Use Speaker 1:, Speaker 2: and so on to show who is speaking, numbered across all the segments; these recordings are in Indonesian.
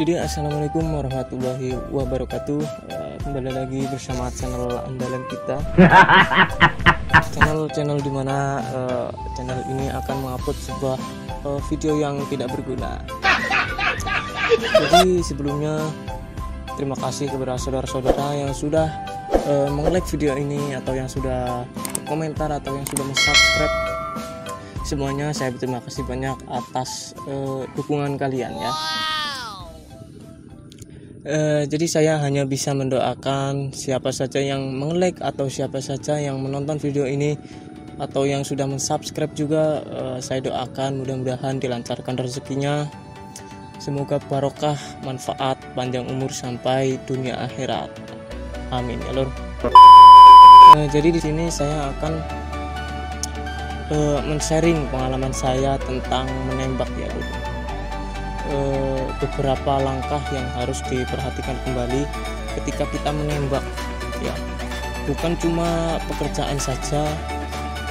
Speaker 1: Jadi assalamualaikum warahmatullahi wabarakatuh. Kembali lagi bersama channel andalan kita. Channel dimana channel ini akan mengupload sebuah video yang tidak berguna. Jadi sebelumnya terima kasih kepada saudara-saudara yang sudah meng-like video ini, atau yang sudah komentar, atau yang sudah subscribe. Semuanya saya berterima kasih banyak atas dukungan kalian ya. Jadi saya hanya bisa mendoakan siapa saja yang meng-like atau siapa saja yang menonton video ini atau yang sudah mensubscribe juga, saya doakan mudah-mudahan dilancarkan rezekinya, semoga barokah, manfaat, panjang umur sampai dunia akhirat, amin ya Lord. Jadi di sini saya akan men-sharing pengalaman saya tentang menembak ya Lord. Beberapa langkah yang harus diperhatikan kembali ketika kita menembak ya. Bukan cuma pekerjaan saja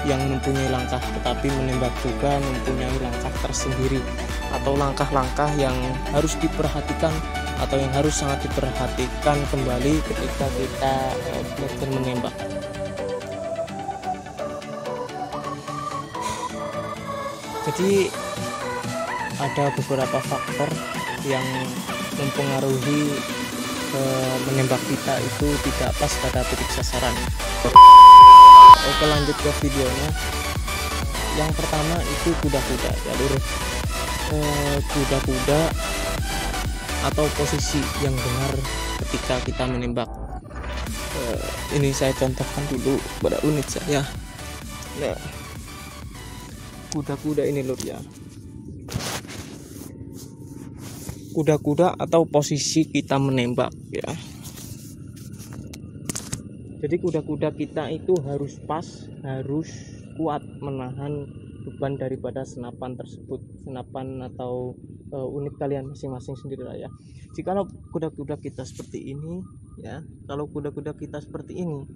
Speaker 1: yang mempunyai langkah, tetapi menembak juga mempunyai langkah tersendiri, atau langkah-langkah yang harus diperhatikan atau yang harus sangat diperhatikan kembali ketika kita belajar menembak. Jadi ada beberapa faktor yang mempengaruhi menembak kita itu tidak pas pada titik sasaran. Oke, lanjut ke videonya. Yang pertama itu kuda-kuda jalur kuda-kuda atau posisi yang benar ketika kita menembak. Ini saya contohkan dulu pada unit saya. Nah, kuda-kuda ini lur ya. Kuda-kuda atau posisi kita menembak ya. Jadi kuda-kuda kita itu harus pas, harus kuat menahan beban daripada senapan tersebut, senapan atau unit kalian masing-masing sendiri lah ya. Jikalau kuda-kuda kita seperti ini ya, kalau kuda-kuda kita seperti ini,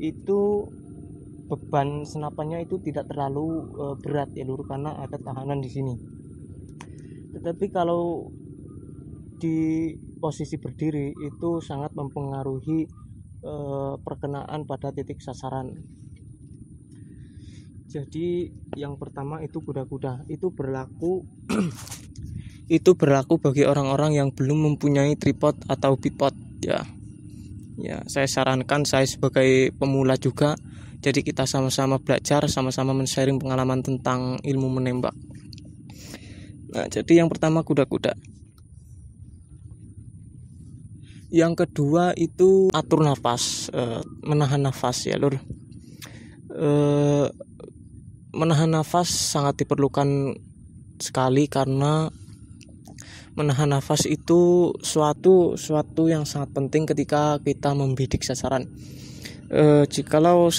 Speaker 1: itu beban senapannya itu tidak terlalu berat ya lur, karena ada tahanan di sini. Tetapi kalau di posisi berdiri itu sangat mempengaruhi perkenaan pada titik sasaran. Jadi yang pertama itu kuda-kuda itu berlaku itu berlaku bagi orang-orang yang belum mempunyai tripod atau bipod ya. Ya, saya sarankan, saya sebagai pemula juga, jadi kita sama-sama belajar, sama-sama men-sharing pengalaman tentang ilmu menembak. Nah, jadi yang pertama kuda-kuda. Yang kedua itu atur nafas, menahan nafas ya lur. Menahan nafas sangat diperlukan sekali, karena menahan nafas itu suatu yang sangat penting ketika kita membidik sasaran. Jikalau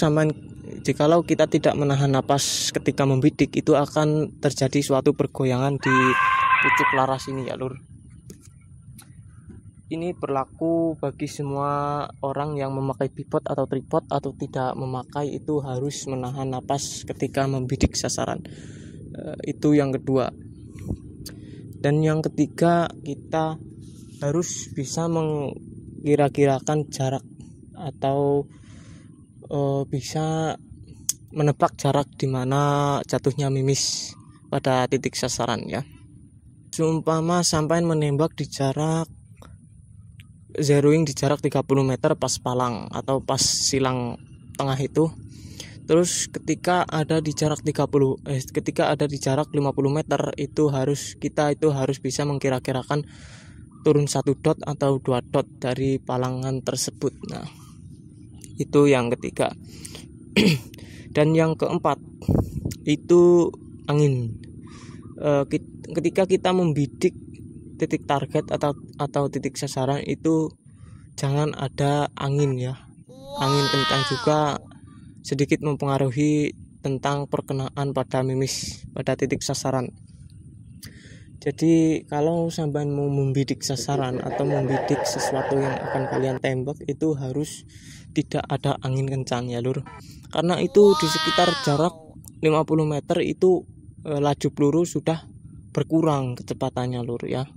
Speaker 1: kita tidak menahan nafas ketika membidik, itu akan terjadi suatu pergoyangan di pucuk laras ini ya lur. Ini berlaku bagi semua orang yang memakai bipod atau tripod, atau tidak memakai, itu harus menahan napas ketika membidik sasaran. Itu yang kedua. Dan yang ketiga, kita harus bisa mengkira-kirakan jarak, atau bisa menebak jarak di mana jatuhnya mimis pada titik sasaran ya. Seumpama sampai menembak di jarak zeroing di jarak 30 meter pas palang atau pas silang tengah itu. Terus ketika ada di jarak 50 meter kita harus bisa mengkira-kirakan turun 1 dot atau 2 dot dari palangan tersebut. Nah, itu yang ketiga. Dan yang keempat itu angin. Ketika kita membidik titik target atau titik sasaran itu jangan ada angin ya. Angin kencang juga sedikit mempengaruhi tentang perkenaan pada mimis pada titik sasaran. Jadi kalau sampai mau membidik sasaran atau membidik sesuatu yang akan kalian tembak, itu harus tidak ada angin kencang ya lur. Karena itu di sekitar jarak 50 meter itu laju peluru sudah berkurang kecepatannya lur ya.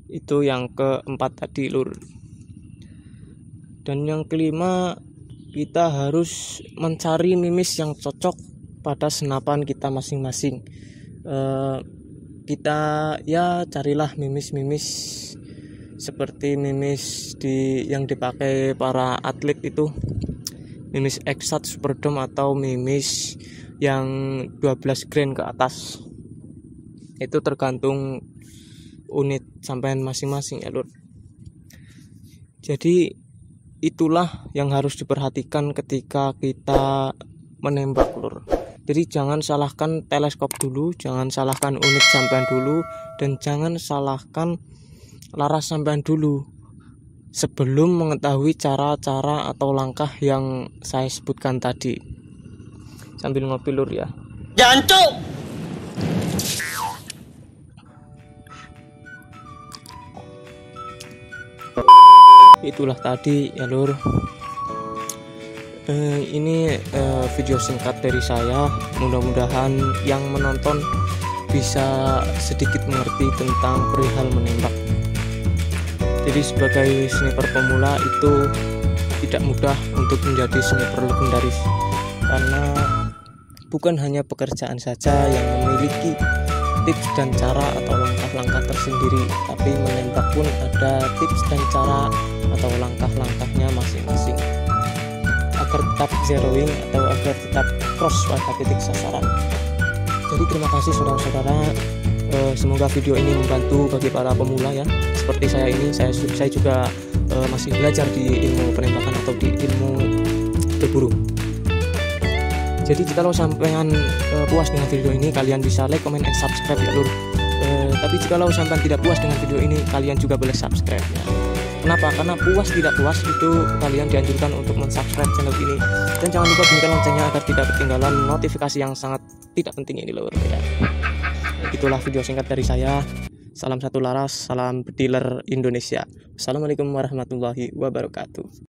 Speaker 1: Itu yang keempat tadi lur. Dan yang kelima, kita harus mencari mimis yang cocok pada senapan kita masing-masing. Kita ya carilah mimis-mimis seperti mimis yang dipakai para atlet itu, mimis Exat Superdome atau mimis yang 12 grain ke atas. Itu tergantung unit sampean masing-masing ya lur. Jadi itulah yang harus diperhatikan ketika kita menembak lur. Jadi jangan salahkan teleskop dulu, jangan salahkan unit sampean dulu, dan jangan salahkan laras sampean dulu sebelum mengetahui cara-cara atau langkah yang saya sebutkan tadi. Sambil ngopi lur ya.
Speaker 2: Jancuk.
Speaker 1: Itulah tadi ya lur. Ini video singkat dari saya. Mudah-mudahan yang menonton bisa sedikit mengerti tentang perihal menembak. Jadi sebagai sniper pemula itu tidak mudah untuk menjadi sniper legendaris, karena bukan hanya pekerjaan saja yang memiliki tips dan cara atau langkah-langkah tersendiri, tapi menembak pun ada tips dan cara atau langkah-langkahnya masing-masing agar tetap zeroing atau agar tetap cross pada titik sasaran. Jadi terima kasih saudara-saudara, semoga video ini membantu bagi para pemula ya. Seperti saya ini, saya juga masih belajar di ilmu penembakan atau di ilmu berburu. Jadi jikalau sampean puas dengan video ini, kalian bisa like, comment, and subscribe ya lur. Tapi jikalau sampean tidak puas dengan video ini, kalian juga boleh subscribe ya. Kenapa? Karena puas tidak puas itu kalian dianjurkan untuk mensubscribe channel ini. Dan jangan lupa bunyikan loncengnya agar tidak ketinggalan notifikasi yang sangat tidak penting ini lur ya. Itulah video singkat dari saya. Salam satu laras, salam bediler Indonesia. Assalamualaikum warahmatullahi wabarakatuh.